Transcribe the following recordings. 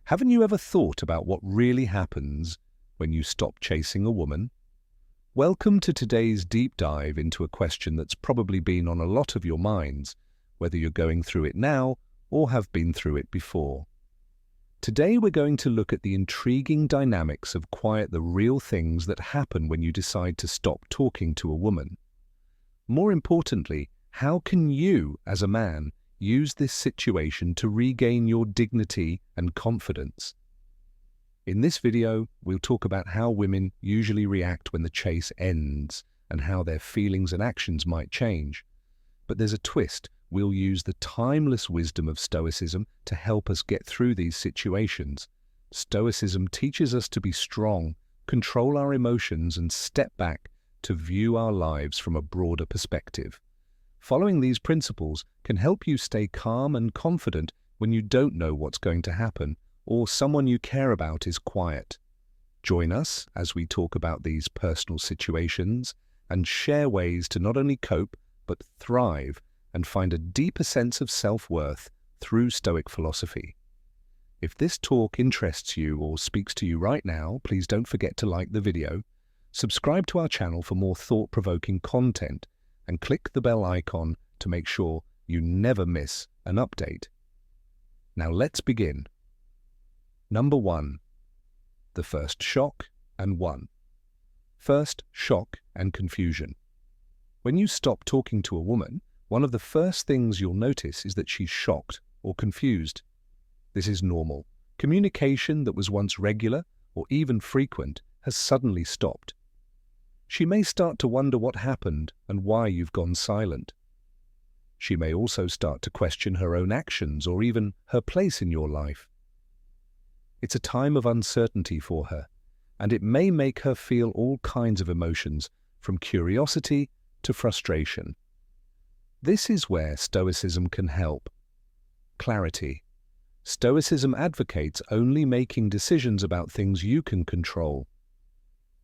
Haven't you ever thought about what really happens when you stop chasing a woman? Welcome to today's deep dive into a question that's probably been on a lot of your minds, whether you're going through it now or have been through it before. Today we're going to look at the intriguing dynamics of the real things that happen when you decide to stop talking to a woman. More importantly, how can you, as a man, use this situation to regain your dignity and confidence? In this video, we'll talk about how women usually react when the chase ends and how their feelings and actions might change. But there's a twist. We'll use the timeless wisdom of Stoicism to help us get through these situations. Stoicism teaches us to be strong, control our emotions, and step back to view our lives from a broader perspective. Following these principles can help you stay calm and confident when you don't know what's going to happen or someone you care about is quiet. Join us as we talk about these personal situations and share ways to not only cope but thrive and find a deeper sense of self-worth through Stoic philosophy. If this talk interests you or speaks to you right now, please don't forget to like the video, subscribe to our channel for more thought-provoking content, and click the bell icon to make sure you never miss an update. Now let's begin. Number 1. The first shock and 1. First, shock and confusion. When you stop talking to a woman, one of the first things you'll notice is that she's shocked or confused. This is normal. Communication that was once regular or even frequent has suddenly stopped. She may start to wonder what happened and why you've gone silent. She may also start to question her own actions or even her place in your life. It's a time of uncertainty for her, and it may make her feel all kinds of emotions, from curiosity to frustration. This is where Stoicism can help. Clarity. Stoicism advocates only making decisions about things you can control.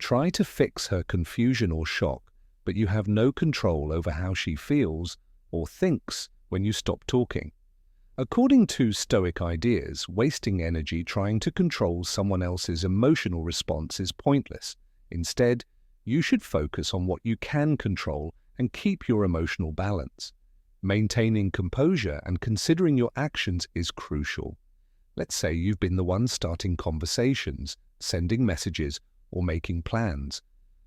Try to fix her confusion or shock, but you have no control over how she feels or thinks when you stop talking. According to Stoic ideas, wasting energy trying to control someone else's emotional response is pointless. Instead, you should focus on what you can control and keep your emotional balance. Maintaining composure and considering your actions is crucial. Let's say you've been the one starting conversations, sending messages, or making plans.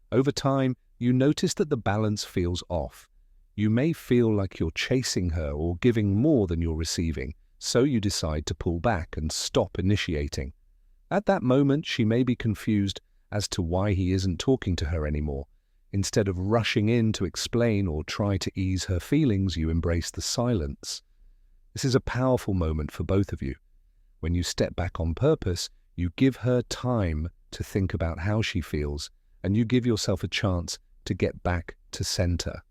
Over time, you notice that the balance feels off. You may feel like you're chasing her or giving more than you're receiving, so you decide to pull back and stop initiating. At that moment, she may be confused as to why he isn't talking to her anymore. Instead of rushing in to explain or try to ease her feelings, you embrace the silence. This is a powerful moment for both of you. When you step back on purpose, you give her time to think about how she feels, and you give yourself a chance to get back to center.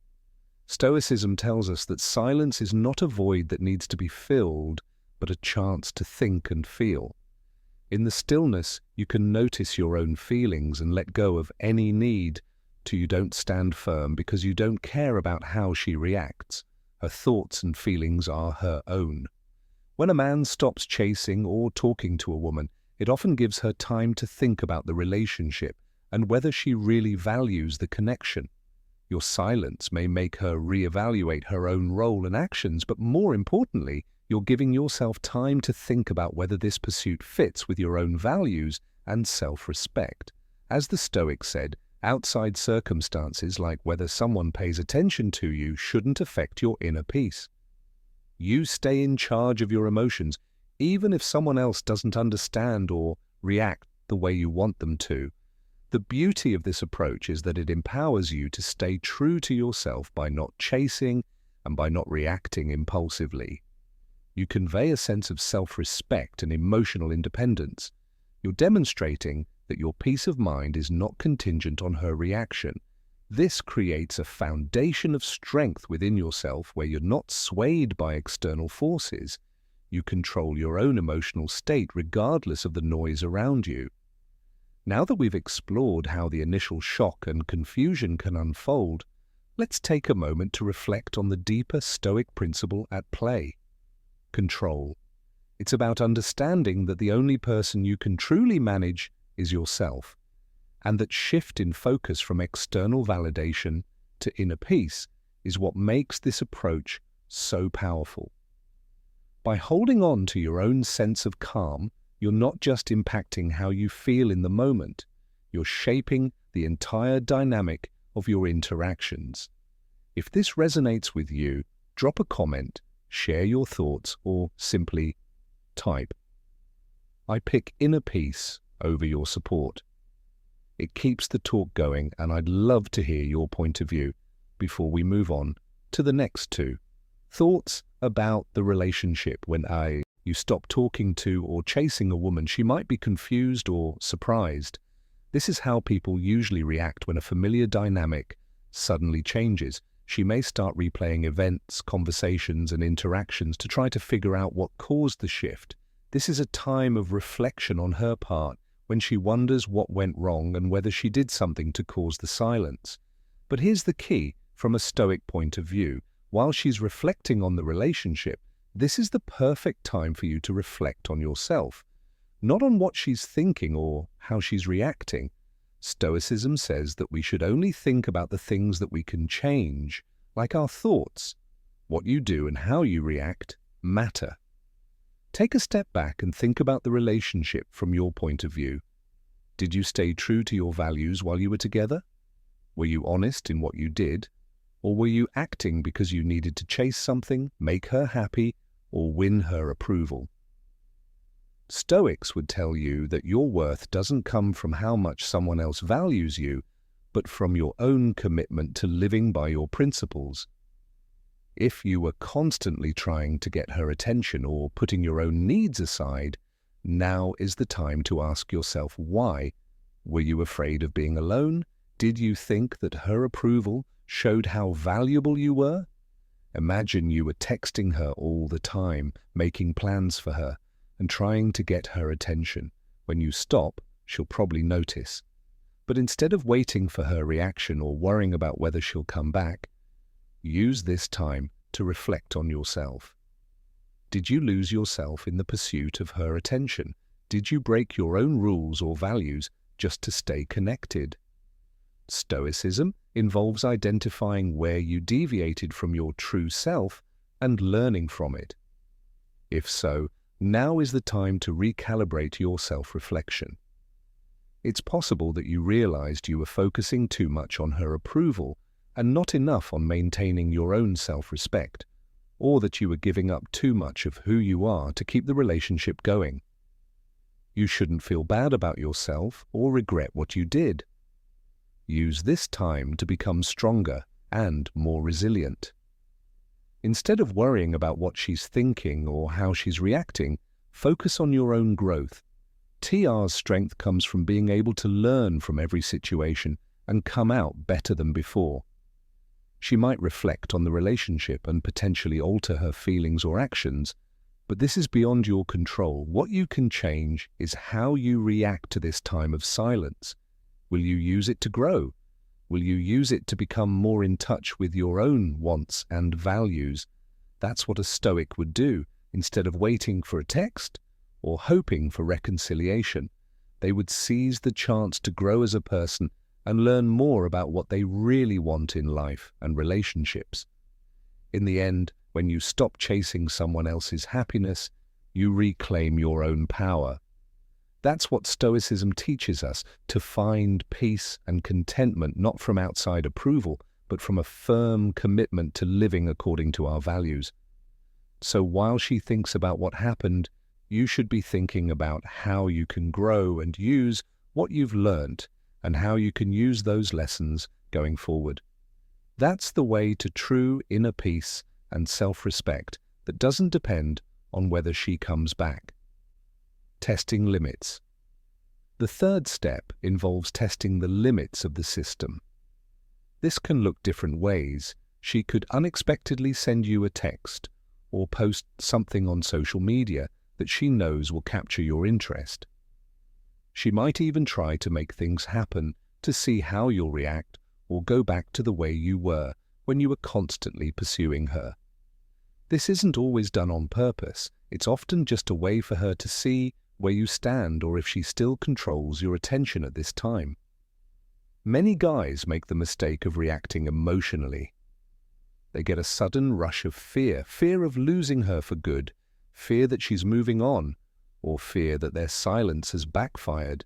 Stoicism tells us that silence is not a void that needs to be filled, but a chance to think and feel. In the stillness, you can notice your own feelings and let go of any need to you don't stand firm because you don't care about how she reacts. Her thoughts and feelings are her own. When a man stops chasing or talking to a woman, it often gives her time to think about the relationship and whether she really values the connection. Your silence may make her reevaluate her own role and actions, but more importantly, you're giving yourself time to think about whether this pursuit fits with your own values and self-respect. As the Stoics said, outside circumstances like whether someone pays attention to you shouldn't affect your inner peace. You stay in charge of your emotions, even if someone else doesn't understand or react the way you want them to. The beauty of this approach is that it empowers you to stay true to yourself by not chasing and by not reacting impulsively. You convey a sense of self-respect and emotional independence. You're demonstrating that your peace of mind is not contingent on her reaction. This creates a foundation of strength within yourself where you're not swayed by external forces. You control your own emotional state regardless of the noise around you. Now that we've explored how the initial shock and confusion can unfold, let's take a moment to reflect on the deeper Stoic principle at play: control. It's about understanding that the only person you can truly manage is yourself, and that shift in focus from external validation to inner peace is what makes this approach so powerful. By holding on to your own sense of calm, you're not just impacting how you feel in the moment, you're shaping the entire dynamic of your interactions. If this resonates with you, drop a comment, share your thoughts, or simply type, "I pick inner peace over your support." It keeps the talk going, and I'd love to hear your point of view before we move on to the next two. Thoughts about the relationship when you stop talking to or chasing a woman. She might be confused or surprised. This is how people usually react when a familiar dynamic suddenly changes. She may start replaying events, conversations, and interactions to try to figure out what caused the shift. This is a time of reflection on her part, when she wonders what went wrong and whether she did something to cause the silence. But here's the key from a Stoic point of view. While she's reflecting on the relationship, this is the perfect time for you to reflect on yourself, not on what she's thinking or how she's reacting. Stoicism says that we should only think about the things that we can change, like our thoughts. What you do and how you react matter. Take a step back and think about the relationship from your point of view. Did you stay true to your values while you were together? Were you honest in what you did? Or were you acting because you needed to chase something, make her happy, or win her approval? Stoics would tell you that your worth doesn't come from how much someone else values you, but from your own commitment to living by your principles. If you were constantly trying to get her attention or putting your own needs aside, now is the time to ask yourself why. Were you afraid of being alone? Did you think that her approval showed how valuable you were? Imagine you were texting her all the time, making plans for her, and trying to get her attention. When you stop, she'll probably notice. But instead of waiting for her reaction or worrying about whether she'll come back, use this time to reflect on yourself. Did you lose yourself in the pursuit of her attention? Did you break your own rules or values just to stay connected? Stoicism involves identifying where you deviated from your true self and learning from it. If so, now is the time to recalibrate your self-reflection. It's possible that you realized you were focusing too much on her approval and not enough on maintaining your own self-respect, or that you were giving up too much of who you are to keep the relationship going. You shouldn't feel bad about yourself or regret what you did. Use this time to become stronger and more resilient. Instead of worrying about what she's thinking or how she's reacting, focus on your own growth. TR's strength comes from being able to learn from every situation and come out better than before. She might reflect on the relationship and potentially alter her feelings or actions, but this is beyond your control. What you can change is how you react to this time of silence. Will you use it to grow? Will you use it to become more in touch with your own wants and values? That's what a Stoic would do. Instead of waiting for a text or hoping for reconciliation, they would seize the chance to grow as a person and learn more about what they really want in life and relationships. In the end, when you stop chasing someone else's happiness, you reclaim your own power. That's what Stoicism teaches us, to find peace and contentment not from outside approval, but from a firm commitment to living according to our values. So while she thinks about what happened, you should be thinking about how you can grow and use what you've learned and how you can use those lessons going forward. That's the way to true inner peace and self-respect that doesn't depend on whether she comes back. Testing limits. The third step involves testing the limits of the system. This can look different ways. She could unexpectedly send you a text or post something on social media that she knows will capture your interest. She might even try to make things happen to see how you'll react or go back to the way you were when you were constantly pursuing her. This isn't always done on purpose. It's often just a way for her to see where you stand or if she still controls your attention at this time. Many guys make the mistake of reacting emotionally. They get a sudden rush of fear of losing her for good, fear that she's moving on, or fear that their silence has backfired,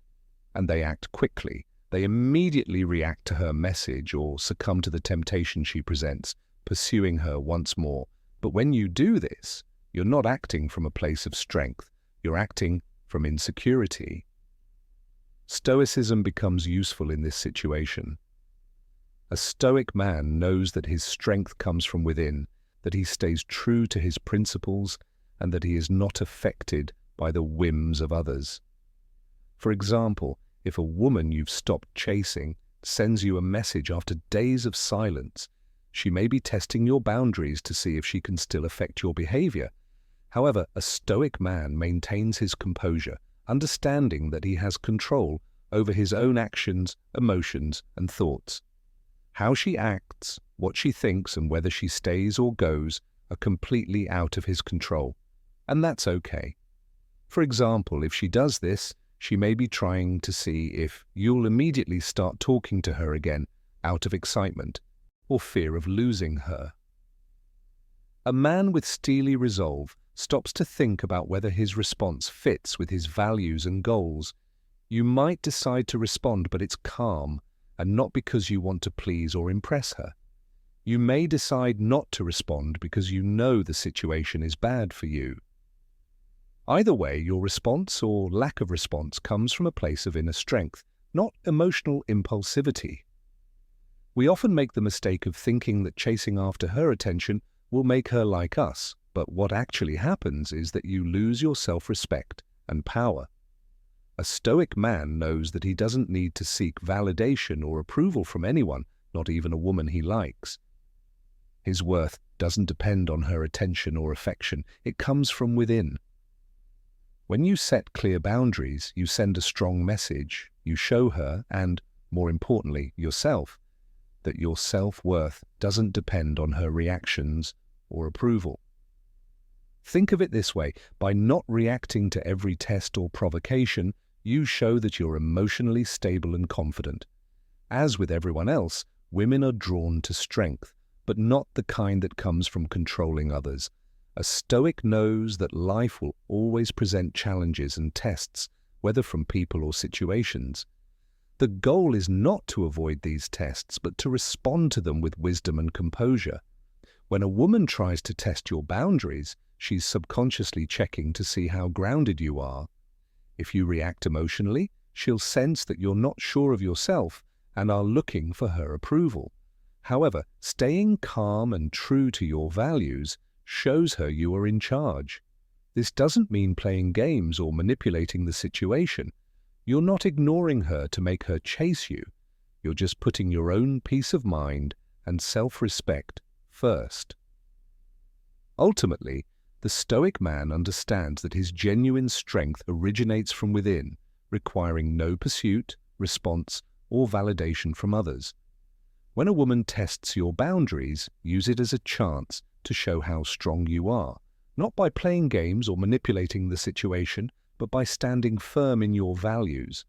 and they act quickly. They immediately react to her message or succumb to the temptation she presents, pursuing her once more. But when you do this, you're not acting from a place of strength. You're acting from insecurity. Stoicism becomes useful in this situation. A Stoic man knows that his strength comes from within, that he stays true to his principles, and that he is not affected by the whims of others. For example, if a woman you've stopped chasing sends you a message after days of silence, she may be testing your boundaries to see if she can still affect your behavior. However, a Stoic man maintains his composure, understanding that he has control over his own actions, emotions, and thoughts. How she acts, what she thinks, and whether she stays or goes are completely out of his control, and that's okay. For example, if she does this, she may be trying to see if you'll immediately start talking to her again out of excitement or fear of losing her. A man with steely resolve stops to think about whether his response fits with his values and goals. You might decide to respond, but it's calm, and not because you want to please or impress her. You may decide not to respond because you know the situation is bad for you. Either way, your response or lack of response comes from a place of inner strength, not emotional impulsivity. We often make the mistake of thinking that chasing after her attention will make her like us, but what actually happens is that you lose your self-respect and power. A Stoic man knows that he doesn't need to seek validation or approval from anyone, not even a woman he likes. His worth doesn't depend on her attention or affection. It comes from within. When you set clear boundaries, you send a strong message. You show her, and, more importantly, yourself, that your self-worth doesn't depend on her reactions or approval. Think of it this way: by not reacting to every test or provocation, you show that you're emotionally stable and confident. As with everyone else, women are drawn to strength, but not the kind that comes from controlling others. A Stoic knows that life will always present challenges and tests, whether from people or situations. The goal is not to avoid these tests, but to respond to them with wisdom and composure. When a woman tries to test your boundaries, she's subconsciously checking to see how grounded you are. If you react emotionally, she'll sense that you're not sure of yourself and are looking for her approval. However, staying calm and true to your values shows her you are in charge. This doesn't mean playing games or manipulating the situation. You're not ignoring her to make her chase you. You're just putting your own peace of mind and self-respect first. Ultimately, the Stoic man understands that his genuine strength originates from within, requiring no pursuit, response, or validation from others. When a woman tests your boundaries, use it as a chance to show how strong you are, not by playing games or manipulating the situation, but by standing firm in your values.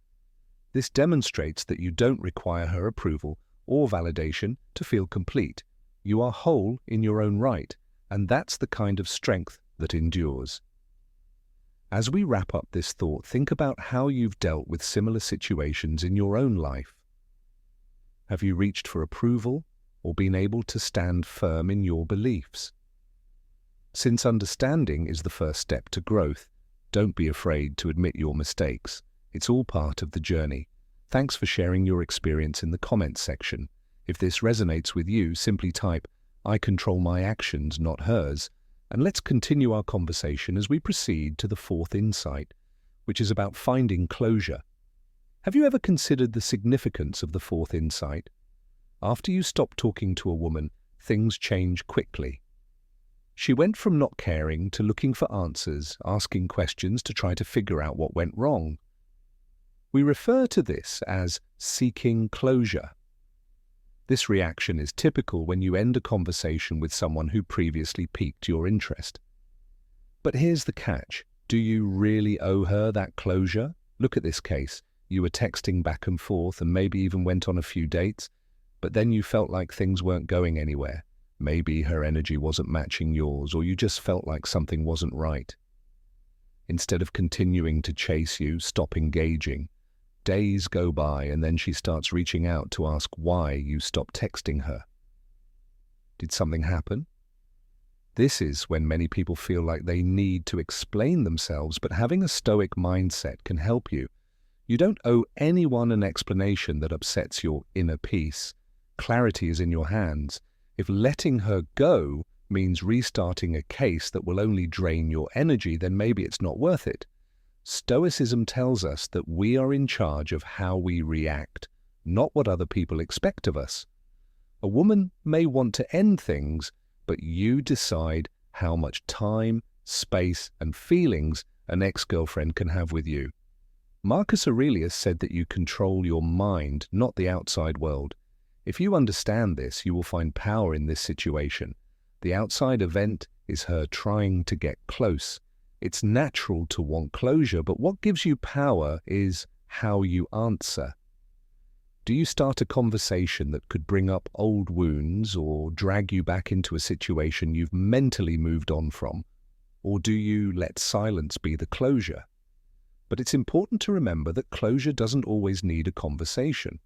This demonstrates that you don't require her approval or validation to feel complete. You are whole in your own right, and that's the kind of strength that endures. As we wrap up this thought, think about how you've dealt with similar situations in your own life. Have you reached for approval or been able to stand firm in your beliefs? Since understanding is the first step to growth, don't be afraid to admit your mistakes. It's all part of the journey. Thanks for sharing your experience in the comments section. If this resonates with you, simply type, "I control my actions, not hers," and let's continue our conversation as we proceed to the fourth insight, which is about finding closure. Have you ever considered the significance of the fourth insight? After you stop talking to a woman, things change quickly. She went from not caring to looking for answers, asking questions to try to figure out what went wrong. We refer to this as seeking closure. This reaction is typical when you end a conversation with someone who previously piqued your interest. But here's the catch. Do you really owe her that closure? Look at this case. You were texting back and forth and maybe even went on a few dates, but then you felt like things weren't going anywhere. Maybe her energy wasn't matching yours, or you just felt like something wasn't right. Instead of continuing to chase you, stop engaging. Days go by and then she starts reaching out to ask why you stopped texting her. Did something happen? This is when many people feel like they need to explain themselves, but having a Stoic mindset can help you. You don't owe anyone an explanation that upsets your inner peace. Clarity is in your hands. If letting her go means restarting a case that will only drain your energy, then maybe it's not worth it. Stoicism tells us that we are in charge of how we react, not what other people expect of us. A woman may want to end things, but you decide how much time, space, and feelings an ex-girlfriend can have with you. Marcus Aurelius said that you control your mind, not the outside world. If you understand this, you will find power in this situation. The outside event is her trying to get close. It's natural to want closure, but what gives you power is how you answer. Do you start a conversation that could bring up old wounds or drag you back into a situation you've mentally moved on from? Or do you let silence be the closure? But it's important to remember that closure doesn't always need a conversation.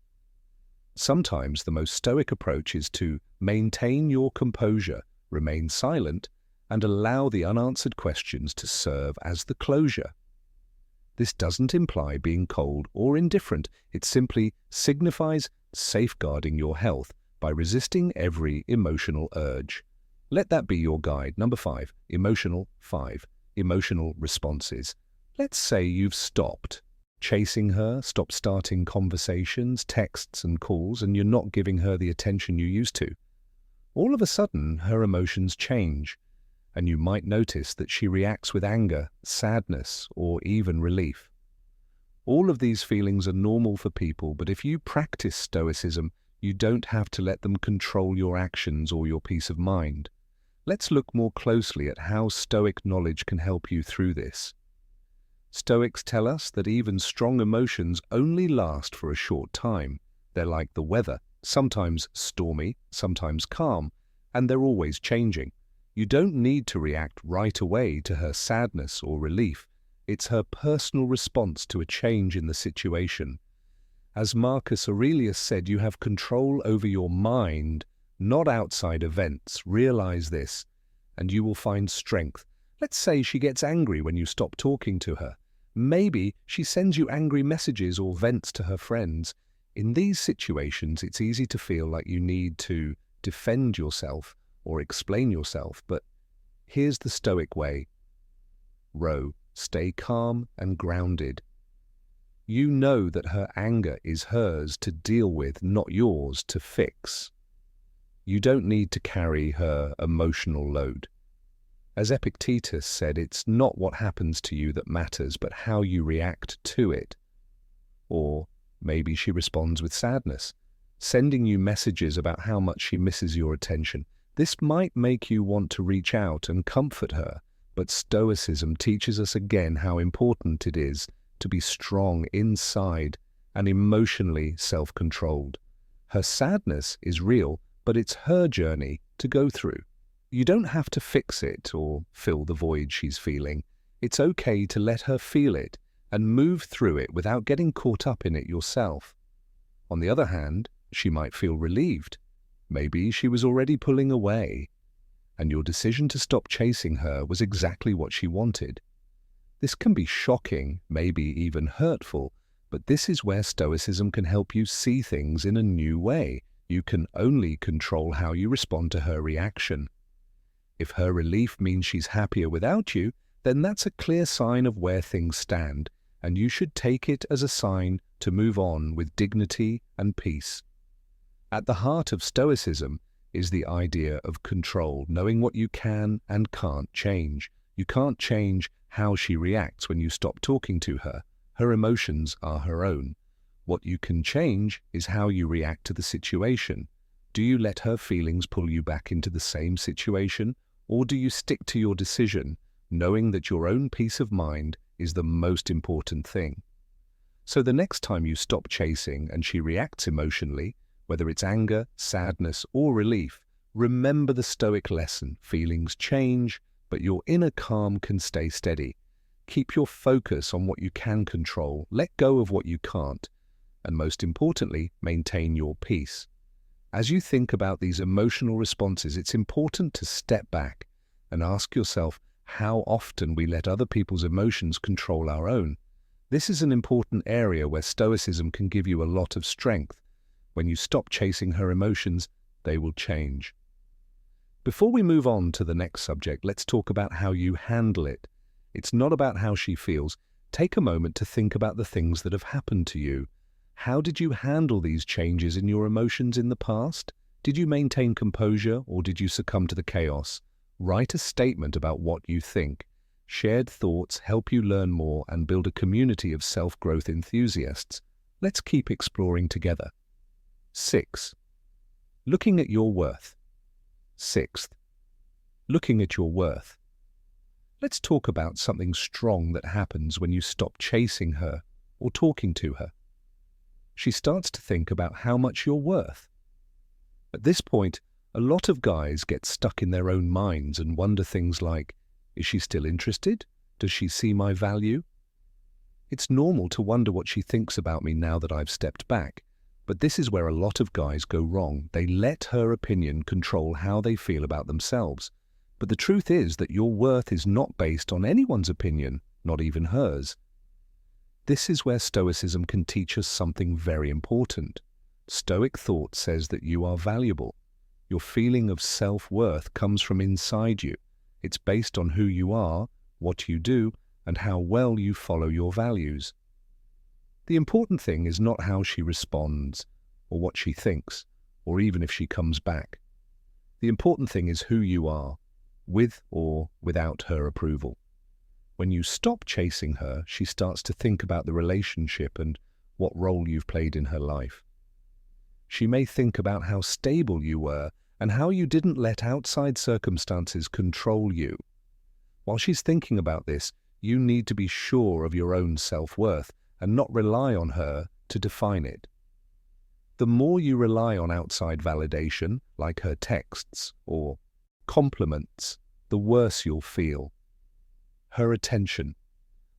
Sometimes the most stoic approach is to maintain your composure, remain silent, and allow the unanswered questions to serve as the closure. This doesn't imply being cold or indifferent. It simply signifies safeguarding your health by resisting every emotional urge. Let that be your guide. Number 5, emotional responses. Let's say you've stopped chasing her, stopped starting conversations, texts and calls, and you're not giving her the attention you used to. All of a sudden, her emotions change, and you might notice that she reacts with anger, sadness, or even relief. All of these feelings are normal for people, but if you practice Stoicism, you don't have to let them control your actions or your peace of mind. Let's look more closely at how Stoic knowledge can help you through this. Stoics tell us that even strong emotions only last for a short time. They're like the weather, sometimes stormy, sometimes calm, and they're always changing. You don't need to react right away to her sadness or relief. It's her personal response to a change in the situation. As Marcus Aurelius said, you have control over your mind, not outside events. Realize this, and you will find strength. Let's say she gets angry when you stop talking to her. Maybe she sends you angry messages or vents to her friends. In these situations, it's easy to feel like you need to defend yourself or explain yourself, but here's the Stoic way. Stay calm and grounded. You know that her anger is hers to deal with, not yours to fix. You don't need to carry her emotional load. As Epictetus said, it's not what happens to you that matters, but how you react to it. Or maybe she responds with sadness, sending you messages about how much she misses your attention. This might make you want to reach out and comfort her, but Stoicism teaches us again how important it is to be strong inside and emotionally self-controlled. Her sadness is real, but it's her journey to go through. You don't have to fix it or fill the void she's feeling. It's okay to let her feel it and move through it without getting caught up in it yourself. On the other hand, she might feel relieved. Maybe she was already pulling away, and your decision to stop chasing her was exactly what she wanted. This can be shocking, maybe even hurtful, but this is where Stoicism can help you see things in a new way. You can only control how you respond to her reaction. If her relief means she's happier without you, then that's a clear sign of where things stand, and you should take it as a sign to move on with dignity and peace. At the heart of Stoicism is the idea of control, knowing what you can and can't change. You can't change how she reacts when you stop talking to her. Her emotions are her own. What you can change is how you react to the situation. Do you let her feelings pull you back into the same situation, or do you stick to your decision, knowing that your own peace of mind is the most important thing? So the next time you stop chasing and she reacts emotionally, whether it's anger, sadness, or relief, remember the Stoic lesson: feelings change, but your inner calm can stay steady. Keep your focus on what you can control, let go of what you can't, and most importantly, maintain your peace. As you think about these emotional responses, it's important to step back and ask yourself how often we let other people's emotions control our own. This is an important area where Stoicism can give you a lot of strength. When you stop chasing her emotions, they will change. Before we move on to the next subject, let's talk about how you handle it. It's not about how she feels. Take a moment to think about the things that have happened to you. How did you handle these changes in your emotions in the past? Did you maintain composure, or did you succumb to the chaos? Write a statement about what you think. Shared thoughts help you learn more and build a community of self-growth enthusiasts. Let's keep exploring together. 6. Looking at your worth. Sixth, looking at your worth. Let's talk about something strong that happens when you stop chasing her or talking to her. She starts to think about how much you're worth. At this point, a lot of guys get stuck in their own minds and wonder things like, is she still interested? Does she see my value? It's normal to wonder what she thinks about me now that I've stepped back, but this is where a lot of guys go wrong. They let her opinion control how they feel about themselves. But the truth is that your worth is not based on anyone's opinion, not even hers. This is where Stoicism can teach us something very important. Stoic thought says that you are valuable. Your feeling of self-worth comes from inside you. It's based on who you are, what you do, and how well you follow your values. The important thing is not how she responds, or what she thinks, or even if she comes back. The important thing is who you are, with or without her approval. When you stop chasing her, she starts to think about the relationship and what role you've played in her life. She may think about how stable you were and how you didn't let outside circumstances control you. While she's thinking about this, you need to be sure of your own self-worth and not rely on her to define it. The more you rely on outside validation, like her texts or compliments, the worse you'll feel. Her attention.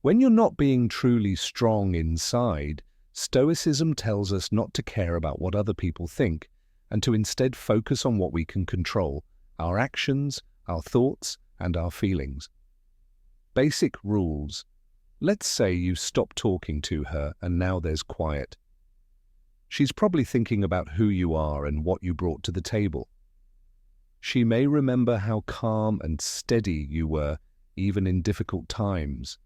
When you're not being truly strong inside, Stoicism tells us not to care about what other people think and to instead focus on what we can control: our actions, our thoughts, and our feelings. Basic rules. Let's say you stop talking to her and now there's quiet. She's probably thinking about who you are and what you brought to the table. She may remember how calm and steady you were, even in difficult times.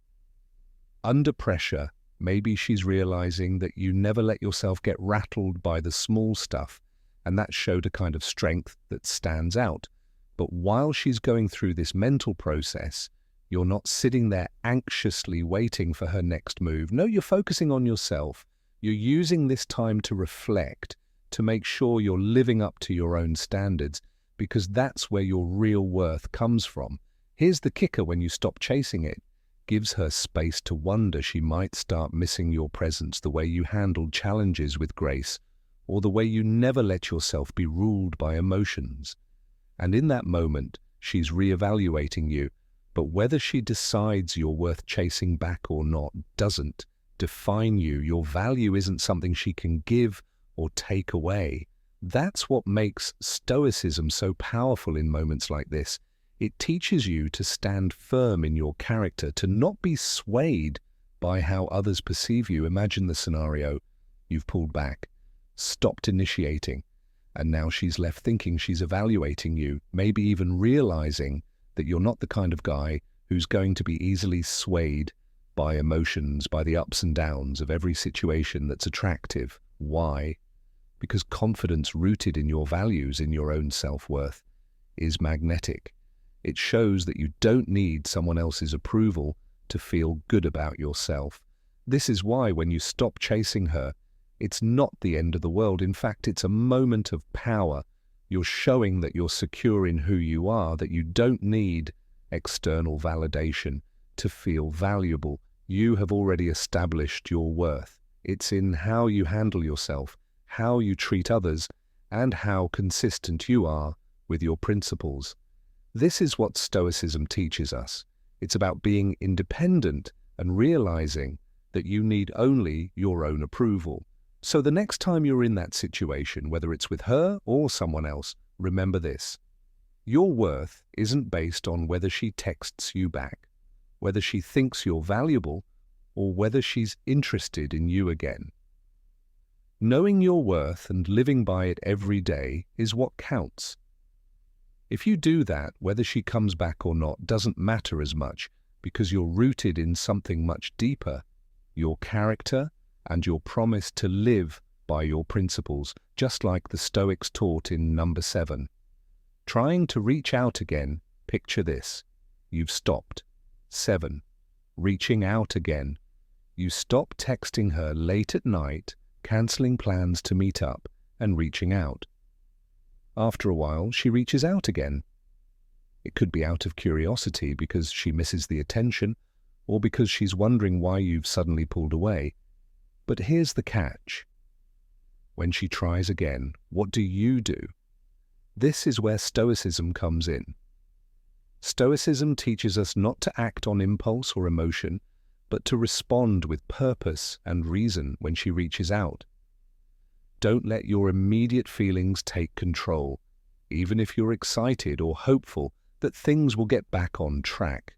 Under pressure, maybe she's realizing that you never let yourself get rattled by the small stuff, and that showed a kind of strength that stands out. But while she's going through this mental process, you're not sitting there anxiously waiting for her next move. No, you're focusing on yourself. You're using this time to reflect, to make sure you're living up to your own standards, because that's where your real worth comes from. Here's the kicker: when you stop chasing it, gives her space to wonder. She might start missing your presence, the way you handled challenges with grace, or the way you never let yourself be ruled by emotions. And in that moment, she's reevaluating you. But whether she decides you're worth chasing back or not doesn't define you. Your value isn't something she can give or take away. That's what makes Stoicism so powerful in moments like this. It teaches you to stand firm in your character, to not be swayed by how others perceive you. Imagine the scenario: you've pulled back, stopped initiating, and now she's left thinking she's evaluating you, maybe even realizing that you're not the kind of guy who's going to be easily swayed by emotions, by the ups and downs of every situation that's attractive. Why? Because confidence rooted in your values, in your own self-worth, is magnetic. It shows that you don't need someone else's approval to feel good about yourself. This is why when you stop chasing her, it's not the end of the world. In fact, it's a moment of power You're showing that you're secure in who you are, that you don't need external validation to feel valuable. You have already established your worth. It's in how you handle yourself, how you treat others, and how consistent you are with your principles. This is what Stoicism teaches us. It's about being independent and realizing that you need only your own approval. So the next time you're in that situation, whether it's with her or someone else, remember this. Your worth isn't based on whether she texts you back, whether she thinks you're valuable, or whether she's interested in you again. Knowing your worth and living by it every day is what counts. If you do that, whether she comes back or not doesn't matter as much, because you're rooted in something much deeper, your character and your promise to live by your principles, just like the Stoics taught in number 7. Trying to reach out again, picture this. You've stopped. 7. Reaching out again. You stop texting her late at night, cancelling plans to meet up, and reaching out. After a while, she reaches out again. It could be out of curiosity because she misses the attention, or because she's wondering why you've suddenly pulled away. But here's the catch. When she tries again, what do you do? This is where Stoicism comes in. Stoicism teaches us not to act on impulse or emotion, but to respond with purpose and reason when she reaches out. Don't let your immediate feelings take control, even if you're excited or hopeful that things will get back on track.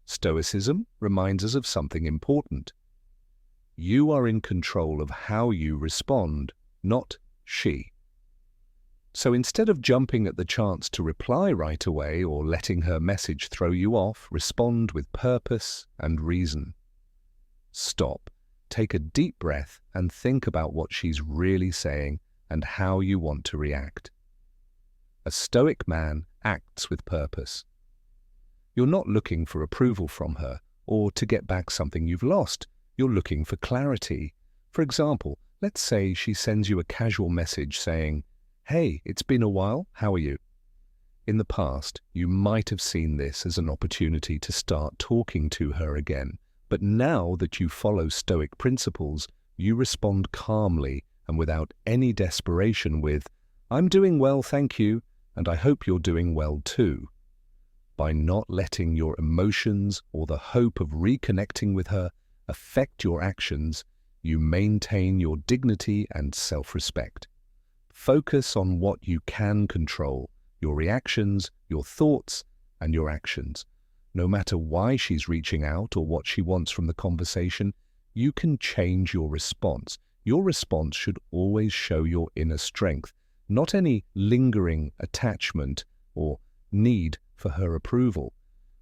Stoicism reminds us of something important. You are in control of how you respond, not she. So instead of jumping at the chance to reply right away or letting her message throw you off, respond with purpose and reason. Stop, take a deep breath, and think about what she's really saying and how you want to react. A Stoic man acts with purpose. You're not looking for approval from her or to get back something you've lost. You're looking for clarity. For example, let's say she sends you a casual message saying, "Hey, it's been a while, how are you?" In the past, you might have seen this as an opportunity to start talking to her again. But now that you follow Stoic principles, you respond calmly and without any desperation with, "I'm doing well, thank you, and I hope you're doing well too." By not letting your emotions or the hope of reconnecting with her affect your actions, you maintain your dignity and self-respect. Focus on what you can control, your reactions, your thoughts, and your actions. No matter why she's reaching out or what she wants from the conversation, you can change your response. Your response should always show your inner strength, not any lingering attachment or need for her approval.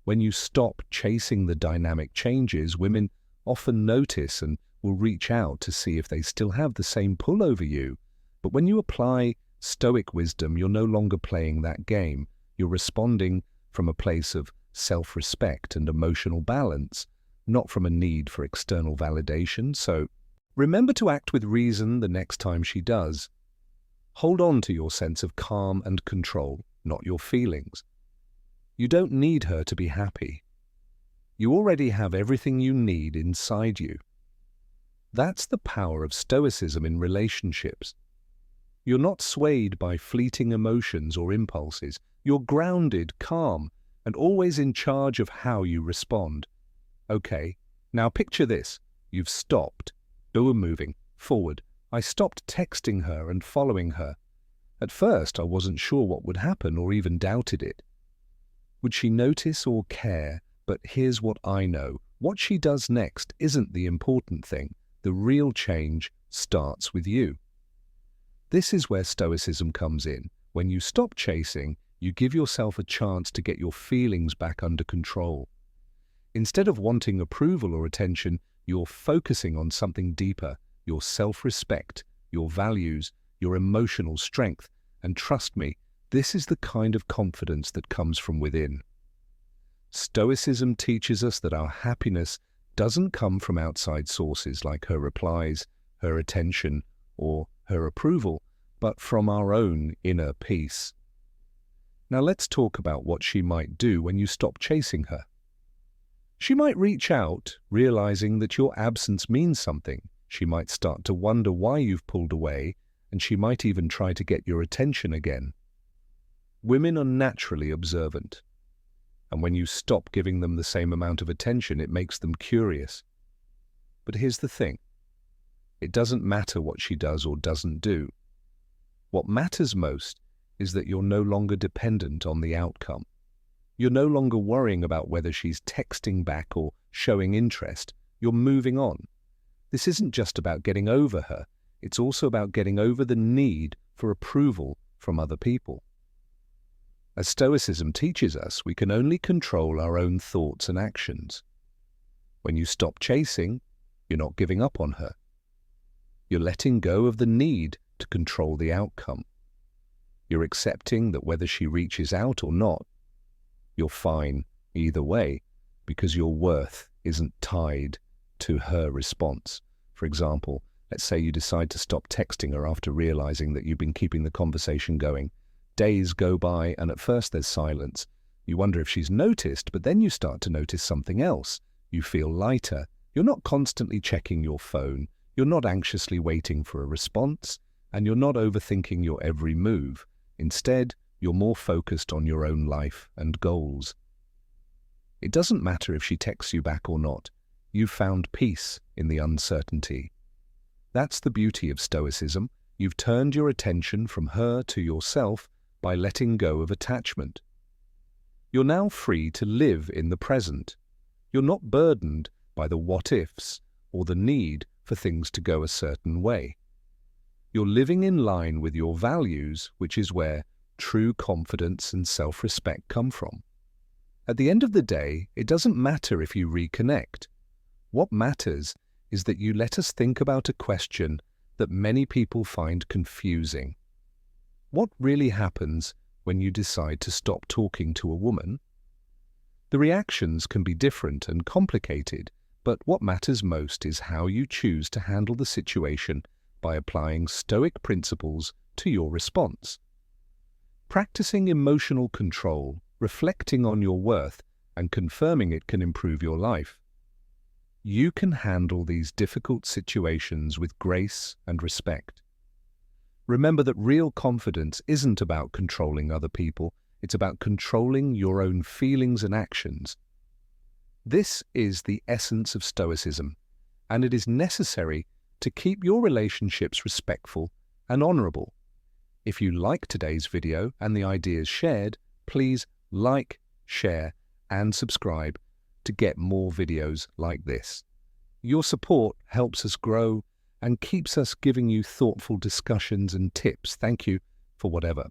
When you stop chasing the dynamic changes, women often notice and will reach out to see if they still have the same pull over you. But when you apply Stoic wisdom, you're no longer playing that game. You're responding from a place of self-respect and emotional balance, not from a need for external validation. So remember to act with reason the next time she does. Hold on to your sense of calm and control, not your feelings. You don't need her to be happy. You already have everything you need inside you. That's the power of Stoicism in relationships. You're not swayed by fleeting emotions or impulses. You're grounded, calm, and always in charge of how you respond. Okay, now picture this. You've stopped. We're moving forward. I stopped texting her and following her. At first, I wasn't sure what would happen or even doubted it. Would she notice or care? But here's what I know. What she does next isn't the important thing. The real change starts with you. This is where Stoicism comes in. When you stop chasing, you give yourself a chance to get your feelings back under control. Instead of wanting approval or attention, you're focusing on something deeper, your self-respect, your values, your emotional strength. And trust me, this is the kind of confidence that comes from within. Stoicism teaches us that our happiness doesn't come from outside sources like her replies, her attention, or her approval, but from our own inner peace. Now let's talk about what she might do when you stop chasing her. She might reach out, realizing that your absence means something. She might start to wonder why you've pulled away, and she might even try to get your attention again. Women are naturally observant, and when you stop giving them the same amount of attention, it makes them curious. But here's the thing. It doesn't matter what she does or doesn't do. What matters most is that you're no longer dependent on the outcome. You're no longer worrying about whether she's texting back or showing interest. You're moving on. This isn't just about getting over her. It's also about getting over the need for approval from other people. As Stoicism teaches us, we can only control our own thoughts and actions. When you stop chasing, you're not giving up on her. You're letting go of the need to control the outcome. You're accepting that whether she reaches out or not, you're fine either way, because your worth isn't tied to her response. For example, let's say you decide to stop texting her after realizing that you've been keeping the conversation going. Days go by and at first there's silence. You wonder if she's noticed, but then you start to notice something else. You feel lighter. You're not constantly checking your phone. You're not anxiously waiting for a response, and you're not overthinking your every move. Instead, you're more focused on your own life and goals. It doesn't matter if she texts you back or not. You've found peace in the uncertainty. That's the beauty of Stoicism. You've turned your attention from her to yourself by letting go of attachment. You're now free to live in the present. You're not burdened by the what-ifs or the need for things to go a certain way. You're living in line with your values, which is where true confidence and self-respect come from. At the end of the day, it doesn't matter if you reconnect. What matters is that you let us think about a question that many people find confusing. What really happens when you decide to stop talking to a woman? The reactions can be different and complicated, but what matters most is how you choose to handle the situation by applying Stoic principles to your response. Practicing emotional control, reflecting on your worth, and confirming it can improve your life. You can handle these difficult situations with grace and respect. Remember that real confidence isn't about controlling other people, it's about controlling your own feelings and actions. This is the essence of Stoicism, and it is necessary to keep your relationships respectful and honorable. If you like today's video and the ideas shared, please like, share, and subscribe to get more videos like this. Your support helps us grow and keeps us giving you thoughtful discussions and tips. Thank you for whatever.